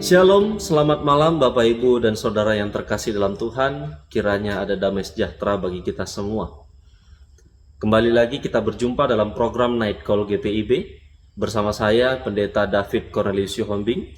Shalom, selamat malam Bapak Ibu dan Saudara yang terkasih dalam Tuhan. Kiranya ada damai sejahtera bagi kita semua. Kembali lagi kita berjumpa dalam program Night Call GPIB. Bersama saya Pendeta David Cornelius Yohombing.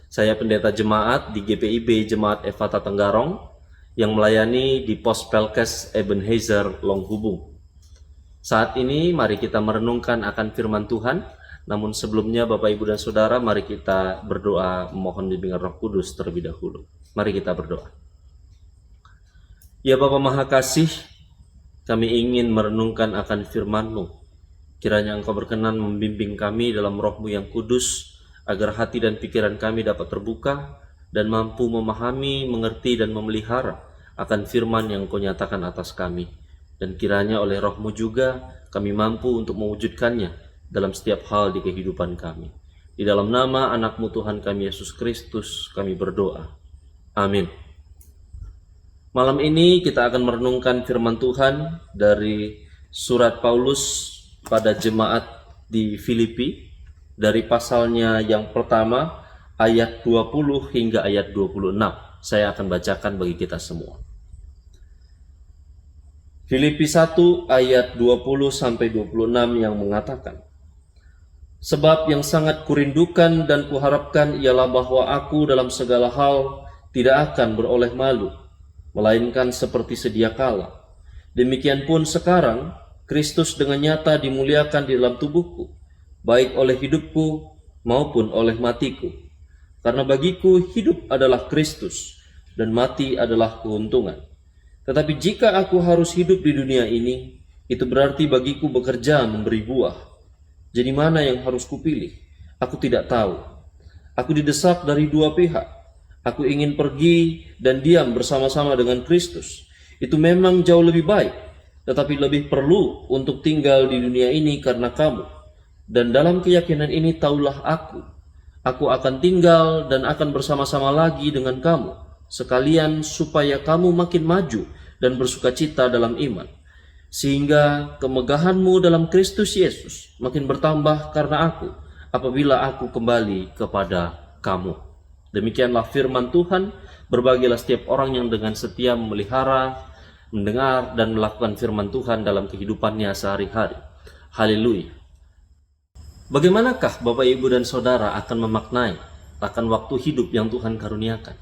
Saya pendeta jemaat di GPIB Jemaat Efata Tenggarong yang melayani di Pos Pelkes Ebenezer Longhubung. Saat ini mari kita merenungkan akan firman Tuhan. Namun sebelumnya Bapak Ibu dan Saudara, mari kita berdoa memohon bimbingan Roh Kudus terlebih dahulu. Mari kita berdoa. Ya Bapa Maha Kasih, kami ingin merenungkan akan firman-Mu. Kiranya Engkau berkenan membimbing kami dalam Roh-Mu yang kudus, agar hati dan pikiran kami dapat terbuka dan mampu memahami, mengerti dan memelihara akan firman yang Engkau nyatakan atas kami. Dan kiranya oleh Roh-Mu juga kami mampu untuk mewujudkannya dalam setiap hal di kehidupan kami. Di dalam nama anak-Mu Tuhan kami Yesus Kristus kami berdoa. Amin. Malam ini kita akan merenungkan firman Tuhan dari surat Paulus pada jemaat di Filipi, dari pasalnya yang pertama ayat 20 hingga ayat 26. Saya akan bacakan bagi kita semua. Filipi 1 ayat 20 sampai 26 yang mengatakan, "Sebab yang sangat kurindukan dan kuharapkan ialah bahwa aku dalam segala hal tidak akan beroleh malu, melainkan seperti sedia kala. Demikian pun sekarang, Kristus dengan nyata dimuliakan di dalam tubuhku, baik oleh hidupku maupun oleh matiku. Karena bagiku hidup adalah Kristus, dan mati adalah keuntungan. Tetapi jika aku harus hidup di dunia ini, itu berarti bagiku bekerja memberi buah. Jadi mana yang harus kupilih? Aku tidak tahu. Aku didesak dari dua pihak. Aku ingin pergi dan diam bersama-sama dengan Kristus. Itu memang jauh lebih baik, tetapi lebih perlu untuk tinggal di dunia ini karena kamu. Dan dalam keyakinan ini taulah aku akan tinggal dan akan bersama-sama lagi dengan kamu, sekalian supaya kamu makin maju dan bersukacita dalam iman, sehingga kemegahanmu dalam Kristus Yesus makin bertambah karena aku, apabila aku kembali kepada kamu." Demikianlah firman Tuhan. Berbahagialah setiap orang yang dengan setia memelihara, mendengar dan melakukan firman Tuhan dalam kehidupannya sehari-hari. Haleluya. Bagaimanakah Bapak Ibu dan Saudara akan memaknai akan waktu hidup yang Tuhan karuniakan?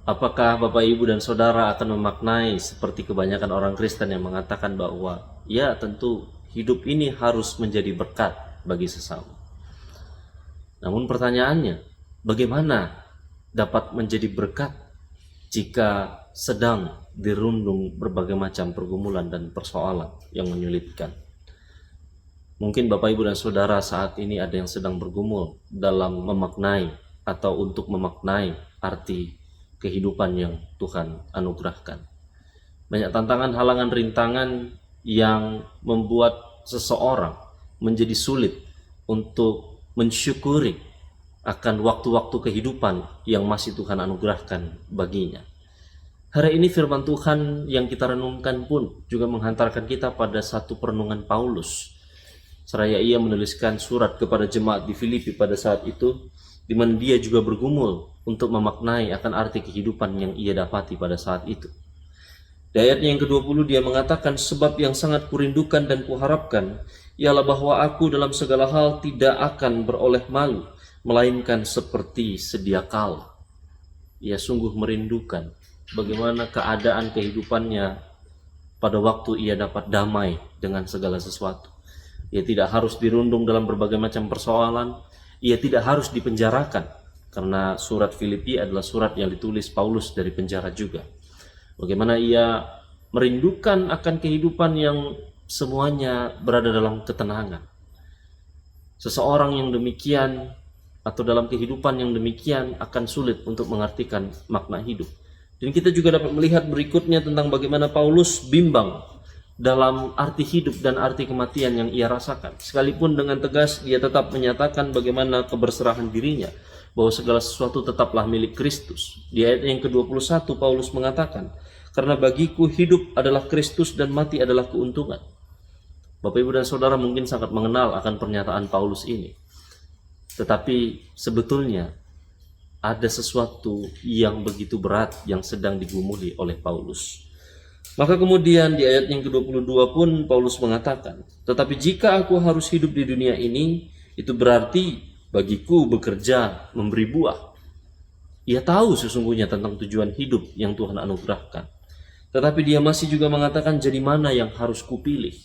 Apakah Bapak Ibu dan Saudara akan memaknai seperti kebanyakan orang Kristen yang mengatakan bahwa ya tentu hidup ini harus menjadi berkat bagi sesama. Namun pertanyaannya, bagaimana dapat menjadi berkat jika sedang dirundung berbagai macam pergumulan dan persoalan yang menyulitkan? Mungkin Bapak Ibu dan Saudara saat ini ada yang sedang bergumul dalam memaknai atau untuk memaknai arti kehidupan yang Tuhan anugerahkan. Banyak tantangan, halangan, rintangan yang membuat seseorang menjadi sulit untuk mensyukuri akan waktu-waktu kehidupan yang masih Tuhan anugerahkan baginya. Hari ini firman Tuhan yang kita renungkan pun juga menghantarkan kita pada satu perenungan Paulus. Seraya ia menuliskan surat kepada jemaat di Filipi pada saat itu, di mana dia juga bergumul untuk memaknai akan arti kehidupan yang ia dapati pada saat itu. Di ayatnya yang ke-20 dia mengatakan, "Sebab yang sangat kurindukan dan kuharapkan ialah bahwa aku dalam segala hal tidak akan beroleh malu, melainkan seperti sedia kala." Ia sungguh merindukan bagaimana keadaan kehidupannya pada waktu ia dapat damai dengan segala sesuatu. Ia tidak harus dirundung dalam berbagai macam persoalan. Ia tidak harus dipenjarakan, karena surat Filipi adalah surat yang ditulis Paulus dari penjara juga. Bagaimana ia merindukan akan kehidupan yang semuanya berada dalam ketenangan. Seseorang yang demikian atau dalam kehidupan yang demikian akan sulit untuk mengartikan makna hidup. Dan kita juga dapat melihat berikutnya tentang bagaimana Paulus bimbang dalam arti hidup dan arti kematian yang ia rasakan. Sekalipun dengan tegas dia tetap menyatakan bagaimana keberserahan dirinya, bahwa segala sesuatu tetaplah milik Kristus. Di ayat yang ke-21 Paulus mengatakan, "Karena bagiku hidup adalah Kristus dan mati adalah keuntungan." Bapak Ibu dan Saudara mungkin sangat mengenal akan pernyataan Paulus ini. Tetapi sebetulnya ada sesuatu yang begitu berat yang sedang digumuli oleh Paulus. Maka kemudian di ayat yang ke-22 pun Paulus mengatakan, tetapi jika aku harus hidup di dunia ini, itu berarti bagiku bekerja memberi buah. Ia tahu sesungguhnya tentang tujuan hidup yang Tuhan anugerahkan. Tetapi dia masih juga mengatakan, jadi mana yang harus kupilih?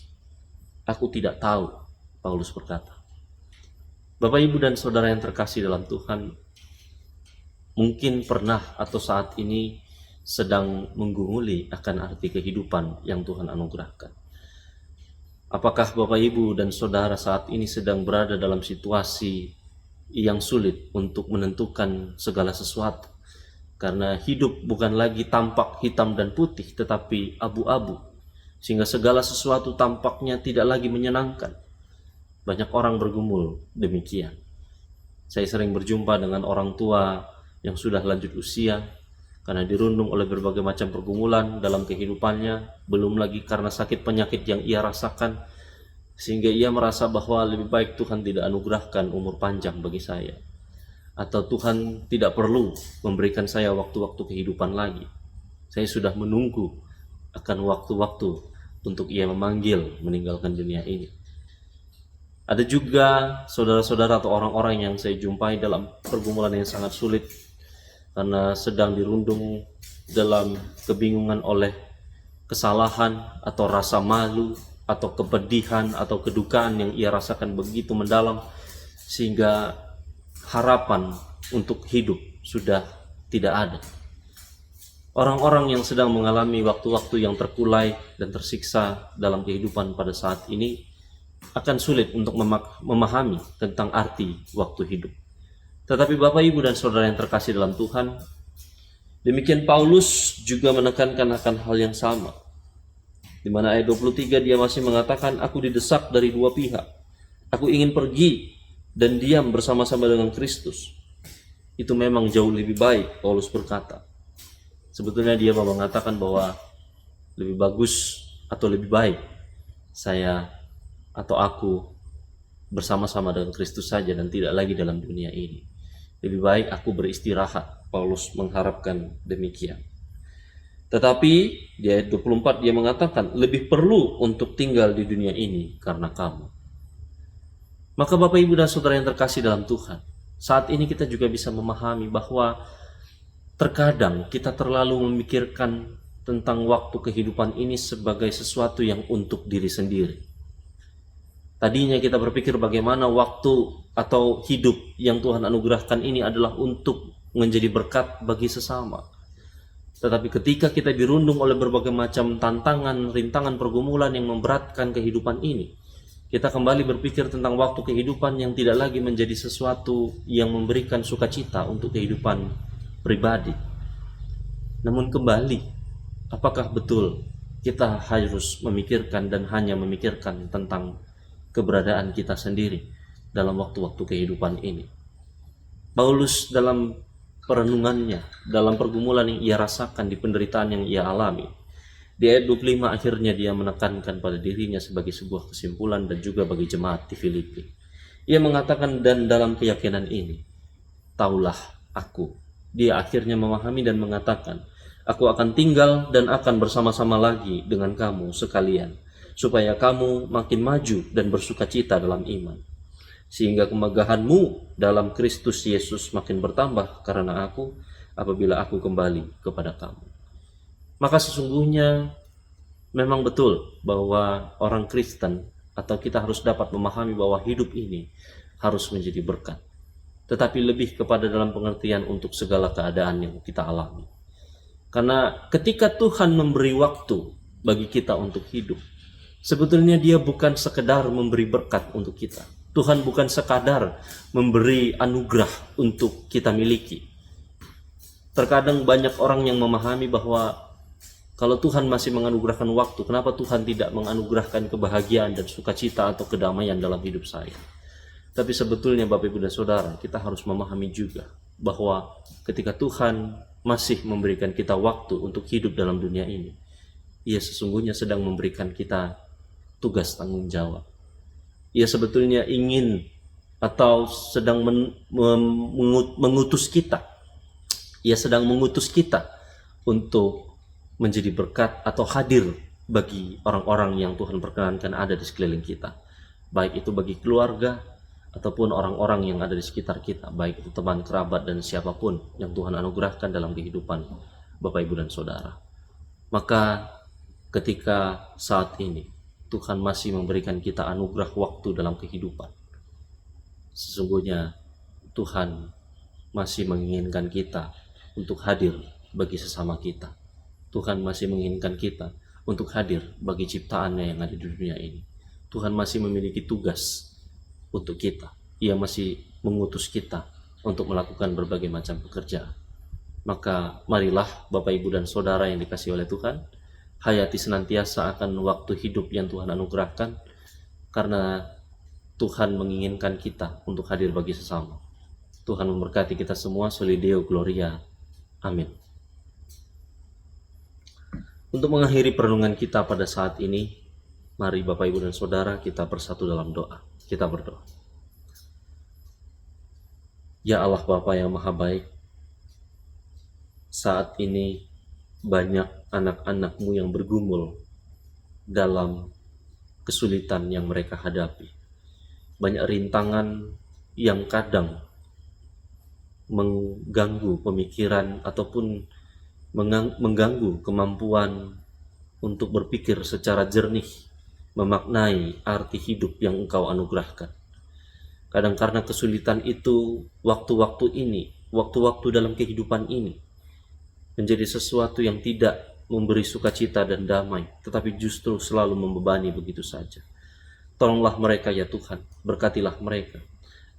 Aku tidak tahu, Paulus berkata. Bapak, Ibu, dan Saudara yang terkasih dalam Tuhan, mungkin pernah atau saat ini sedang menggumuli akan arti kehidupan yang Tuhan anugerahkan. Apakah Bapak, Ibu, dan Saudara saat ini sedang berada dalam situasi yang sulit untuk menentukan segala sesuatu? Karena hidup bukan lagi tampak hitam dan putih, tetapi abu-abu. Sehingga segala sesuatu tampaknya tidak lagi menyenangkan. Banyak orang bergumul demikian. Saya sering berjumpa dengan orang tua yang sudah lanjut usia, karena dirundung oleh berbagai macam pergumulan dalam kehidupannya, belum lagi karena sakit penyakit yang ia rasakan, sehingga ia merasa bahwa lebih baik Tuhan tidak anugerahkan umur panjang bagi saya. Atau Tuhan tidak perlu memberikan saya waktu-waktu kehidupan lagi. Saya sudah menunggu akan waktu-waktu untuk ia memanggil meninggalkan dunia ini. Ada juga saudara-saudara atau orang-orang yang saya jumpai dalam pergumulan yang sangat sulit, karena sedang dirundung dalam kebingungan oleh kesalahan atau rasa malu atau kepedihan atau kedukaan yang ia rasakan begitu mendalam, sehingga harapan untuk hidup sudah tidak ada. Orang-orang yang sedang mengalami waktu-waktu yang terkulai dan tersiksa dalam kehidupan pada saat ini akan sulit untuk memahami tentang arti waktu hidup. Tetapi Bapak, Ibu, dan Saudara yang terkasih dalam Tuhan, demikian Paulus juga menekankan akan hal yang sama. Di mana ayat 23 dia masih mengatakan, aku didesak dari dua pihak. Aku ingin pergi dan diam bersama-sama dengan Kristus. Itu memang jauh lebih baik, Paulus berkata. Sebetulnya dia mengatakan bahwa lebih bagus atau lebih baik saya atau aku bersama-sama dengan Kristus saja dan tidak lagi dalam dunia ini. Lebih baik aku beristirahat, Paulus mengharapkan demikian. Tetapi di ayat 24 dia mengatakan, lebih perlu untuk tinggal di dunia ini karena kamu. Maka Bapak, Ibu, dan Saudara yang terkasih dalam Tuhan, saat ini kita juga bisa memahami bahwa terkadang kita terlalu memikirkan tentang waktu kehidupan ini sebagai sesuatu yang untuk diri sendiri. Tadinya kita berpikir bagaimana waktu atau hidup yang Tuhan anugerahkan ini adalah untuk menjadi berkat bagi sesama. Tetapi ketika kita dirundung oleh berbagai macam tantangan, rintangan, pergumulan yang memberatkan kehidupan ini, kita kembali berpikir tentang waktu kehidupan yang tidak lagi menjadi sesuatu yang memberikan sukacita untuk kehidupan pribadi. Namun kembali, apakah betul kita harus memikirkan dan hanya memikirkan tentang keberadaan kita sendiri dalam waktu-waktu kehidupan ini? Paulus dalam perenungannya, dalam pergumulan yang ia rasakan, di penderitaan yang ia alami, di ayat 25 akhirnya dia menekankan pada dirinya sebagai sebuah kesimpulan dan juga bagi jemaat di Filipi. Ia mengatakan, dan dalam keyakinan ini, taulah aku. Dia akhirnya memahami dan mengatakan, aku akan tinggal dan akan bersama-sama lagi dengan kamu sekalian, supaya kamu makin maju dan bersukacita dalam iman. Sehingga kemegahanmu dalam Kristus Yesus makin bertambah karena aku, apabila aku kembali kepada kamu. Maka sesungguhnya memang betul bahwa orang Kristen atau kita harus dapat memahami bahwa hidup ini harus menjadi berkat. Tetapi lebih kepada dalam pengertian untuk segala keadaan yang kita alami. Karena ketika Tuhan memberi waktu bagi kita untuk hidup, sebetulnya dia bukan sekedar memberi berkat untuk kita. Tuhan bukan sekadar memberi anugerah untuk kita miliki. Terkadang banyak orang yang memahami bahwa kalau Tuhan masih menganugerahkan waktu, kenapa Tuhan tidak menganugerahkan kebahagiaan dan sukacita atau kedamaian dalam hidup saya? Tapi sebetulnya Bapak, Ibu, dan Saudara, kita harus memahami juga bahwa ketika Tuhan masih memberikan kita waktu untuk hidup dalam dunia ini, Ia sesungguhnya sedang memberikan kita tugas tanggung jawab. Ia sebetulnya ingin atau sedang mengutus kita Ia sedang mengutus kita untuk menjadi berkat atau hadir bagi orang-orang yang Tuhan perkenankan ada di sekeliling kita. Baik itu bagi keluarga ataupun orang-orang yang ada di sekitar kita, baik itu teman, kerabat, dan siapapun yang Tuhan anugerahkan dalam kehidupan Bapak, Ibu, dan Saudara. Maka ketika saat ini Tuhan masih memberikan kita anugerah waktu dalam kehidupan, sesungguhnya Tuhan masih menginginkan kita untuk hadir bagi sesama kita. Tuhan masih menginginkan kita untuk hadir bagi ciptaannya yang ada di dunia ini. Tuhan masih memiliki tugas untuk kita. Ia masih mengutus kita untuk melakukan berbagai macam pekerjaan. Maka marilah Bapak, Ibu, dan Saudara yang dikasihi oleh Tuhan, hayati senantiasa akan waktu hidup yang Tuhan anugerahkan, karena Tuhan menginginkan kita untuk hadir bagi sesama. Tuhan memberkati kita semua. Soli Deo Gloria. Amin. Untuk mengakhiri perenungan kita pada saat ini, mari Bapak, Ibu, dan Saudara kita bersatu dalam doa. Kita berdoa. Ya Allah Bapa yang Maha Baik, saat ini banyak anak-anak-Mu yang bergumul dalam kesulitan yang mereka hadapi. Banyak rintangan yang kadang mengganggu pemikiran ataupun mengganggu kemampuan untuk berpikir secara jernih, memaknai arti hidup yang Engkau anugerahkan. Kadang karena kesulitan itu, waktu-waktu dalam kehidupan ini menjadi sesuatu yang tidak memberi sukacita dan damai, tetapi justru selalu membebani begitu saja. Tolonglah mereka ya Tuhan, berkatilah mereka,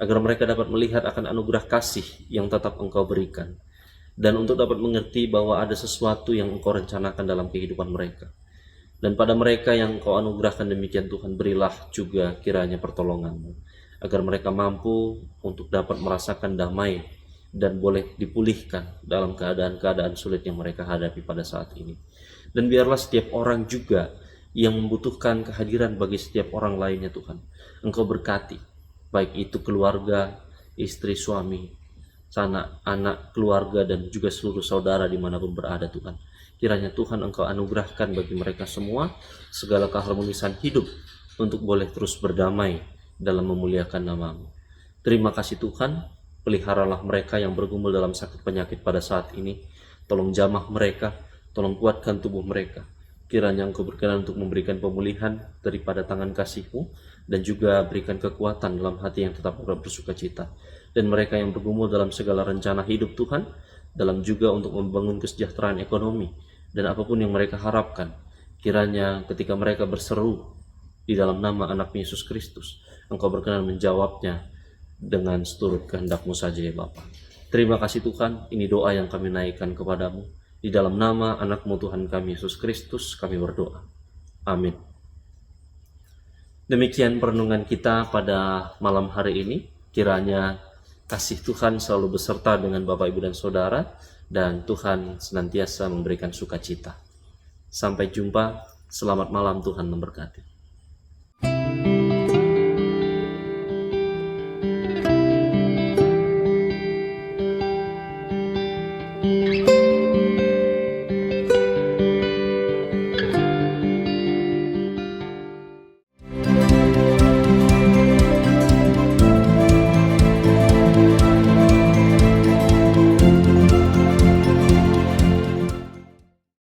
agar mereka dapat melihat akan anugerah kasih yang tetap Engkau berikan, dan untuk dapat mengerti bahwa ada sesuatu yang Engkau rencanakan dalam kehidupan mereka. Dan pada mereka yang Engkau anugerahkan demikian Tuhan, berilah juga kiranya pertolongan-Mu, agar mereka mampu untuk dapat merasakan damai dan boleh dipulihkan dalam keadaan-keadaan sulit yang mereka hadapi pada saat ini. Dan biarlah setiap orang juga yang membutuhkan kehadiran bagi setiap orang lainnya Tuhan, Engkau berkati, baik itu keluarga, istri, suami, anak, keluarga, dan juga seluruh saudara dimanapun berada Tuhan. Kiranya Tuhan Engkau anugerahkan bagi mereka semua segala keharmonisan hidup untuk boleh terus berdamai dalam memuliakan nama-Mu. Terima kasih Tuhan, peliharalah mereka yang bergumul dalam sakit penyakit pada saat ini. Tolong jamah mereka, tolong kuatkan tubuh mereka. Kiranya Engkau berkenan untuk memberikan pemulihan daripada tangan kasih-Mu, dan juga berikan kekuatan dalam hati yang tetap bersuka cita. Dan mereka yang bergumul dalam segala rencana hidup Tuhan, dalam juga untuk membangun kesejahteraan ekonomi, dan apapun yang mereka harapkan, kiranya ketika mereka berseru di dalam nama anak Yesus Kristus, Engkau berkenan menjawabnya dengan seturut kehendak-Mu saja ya Bapa. Terima kasih Tuhan, ini doa yang kami naikkan kepadamu. Di dalam nama anak-Mu Tuhan kami Yesus Kristus kami berdoa. Amin. Demikian perenungan kita pada malam hari ini. Kiranya kasih Tuhan selalu beserta dengan Bapak, Ibu, dan Saudara, dan Tuhan senantiasa memberikan sukacita. Sampai jumpa, selamat malam, Tuhan memberkati.